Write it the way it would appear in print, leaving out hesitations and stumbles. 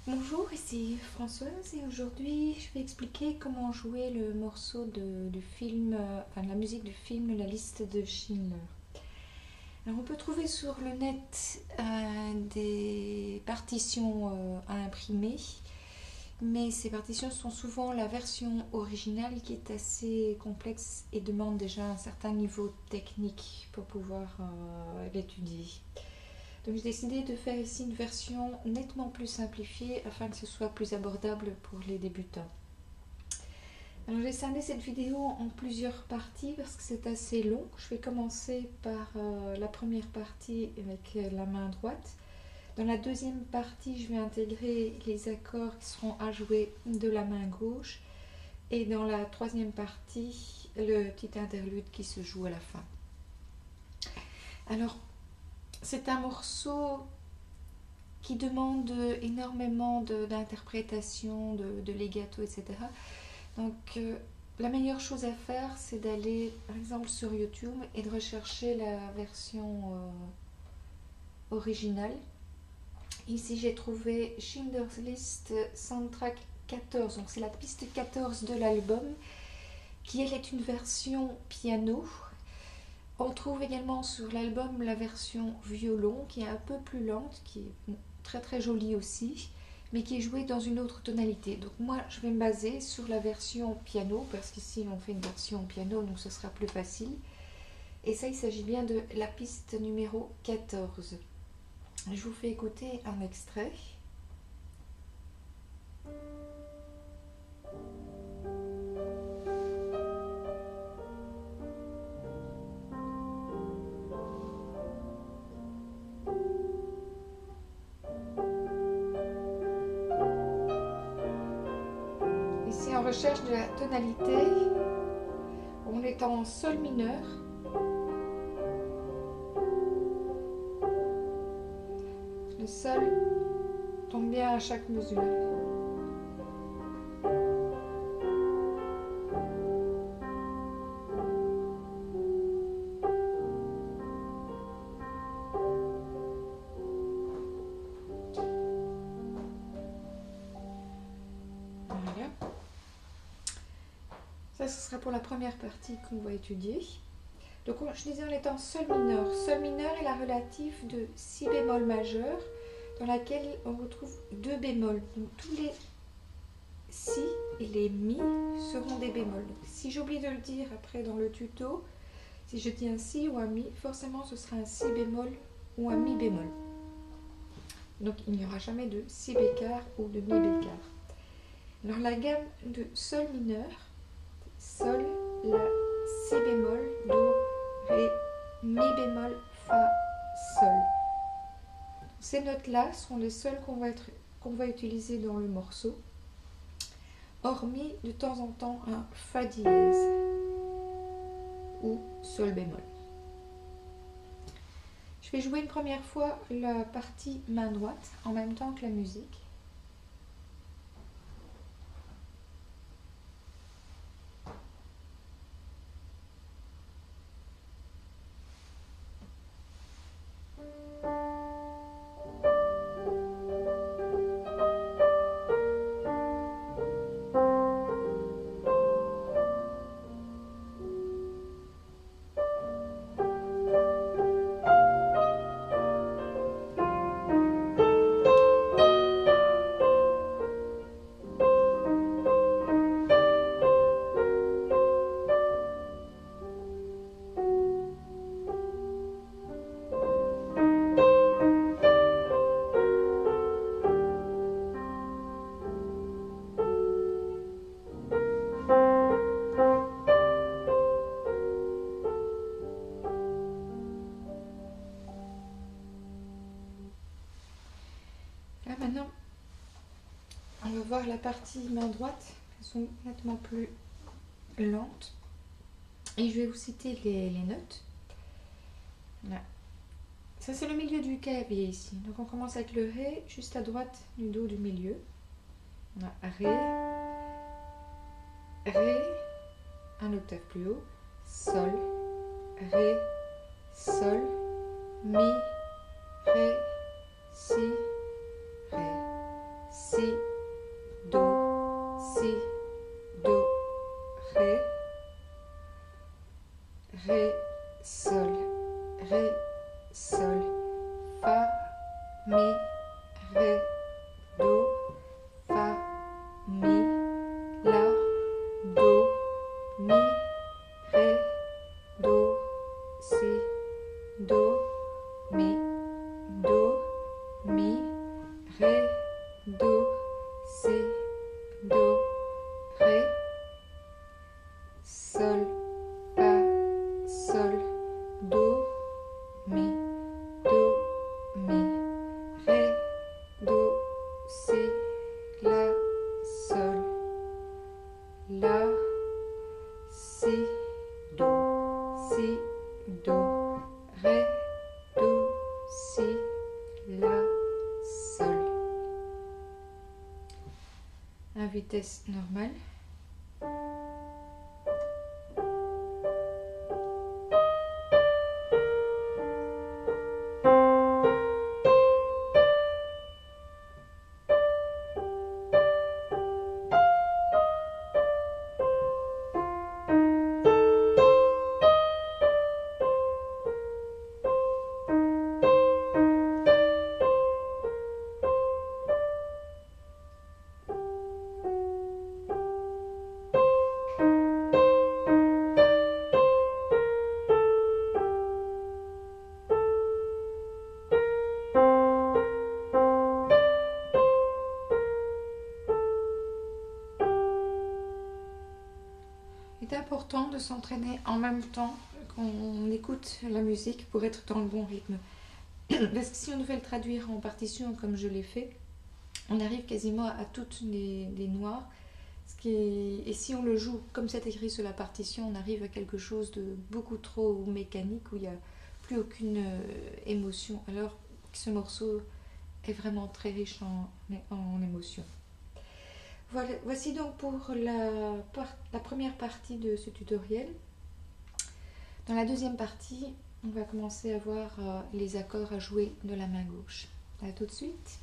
Bonjour, ici Françoise et aujourd'hui je vais expliquer comment jouer le morceau du film, la musique du film La liste de Schindler. Alors on peut trouver sur le net des partitions à imprimer, mais ces partitions sont souvent la version originale qui est assez complexe et demande déjà un certain niveau technique pour pouvoir l'étudier. Donc j'ai décidé de faire ici une version nettement plus simplifiée afin que ce soit plus abordable pour les débutants. Alors j'ai scindé cette vidéo en plusieurs parties parce que c'est assez long. Je vais commencer par la première partie avec la main droite. Dans la deuxième partie, je vais intégrer les accords qui seront à jouer de la main gauche. Et dans la troisième partie, le petit interlude qui se joue à la fin. Alors, c'est un morceau qui demande énormément d'interprétation, de legato, etc. Donc, la meilleure chose à faire, c'est d'aller, par exemple, sur YouTube et de rechercher la version originale. Ici, j'ai trouvé Schindler's List Soundtrack 14. Donc, c'est la piste 14 de l'album, qui elle est une version piano. On trouve également sur l'album la version violon qui est un peu plus lente, qui est très très jolie aussi, mais qui est jouée dans une autre tonalité. Donc moi je vais me baser sur la version piano, parce qu'ici on fait une version piano, donc ce sera plus facile. Et ça, il s'agit bien de la piste numéro 14. Je vous fais écouter un extrait. Ici, on recherche de la tonalité. On est en sol mineur. Le sol tombe bien à chaque mesure. Voilà. Ça, ce sera pour la première partie qu'on va étudier. Donc, je disais, on est en sol mineur. Sol mineur est la relative de si bémol majeur, dans laquelle on retrouve deux bémols. Donc, tous les si et les mi seront des bémols. Donc, si j'oublie de le dire après dans le tuto, si je dis un si ou un mi, forcément ce sera un si bémol ou un mi bémol. Donc, il n'y aura jamais de si bécard ou de mi bécard. Alors, la gamme de sol mineur, sol, la, si bémol, do, ré, mi bémol, fa, sol. Ces notes-là sont les seules qu'on va utiliser dans le morceau, hormis de temps en temps un fa dièse ou sol bémol. Je vais jouer une première fois la partie main droite en même temps que la musique. Là maintenant, on va voir la partie main droite. Elles sont nettement plus lentes. Et je vais vous citer les notes. Là. Ça, c'est le milieu du clavier ici. Donc, on commence avec le Ré, juste à droite du Do du milieu. On a Ré, Ré, un octave plus haut, Sol, Ré, Sol, Mi, Ré, Si, Ré, Si, si, do, si, do, ré, ré, sol, fa, mi, ré, do, fa, mi, la, do, mi, ré, do, si, do, mi, ré, do, si, do, ré, sol, fa, sol, do, mi, ré, do, si, la, sol, la, si, do, ré, do, si, la, sol. À vitesse normale. Il est important de s'entraîner en même temps qu'on écoute la musique pour être dans le bon rythme. Parce que si on devait le traduire en partition comme je l'ai fait, on arrive quasiment à toutes les noirs. Et si on le joue comme c'est écrit sur la partition, on arrive à quelque chose de beaucoup trop mécanique où il n'y a plus aucune émotion. Alors que ce morceau est vraiment très riche en émotions. Voilà, voici donc pour la première partie de ce tutoriel. Dans la deuxième partie, on va commencer à voir les accords à jouer de la main gauche. À tout de suite.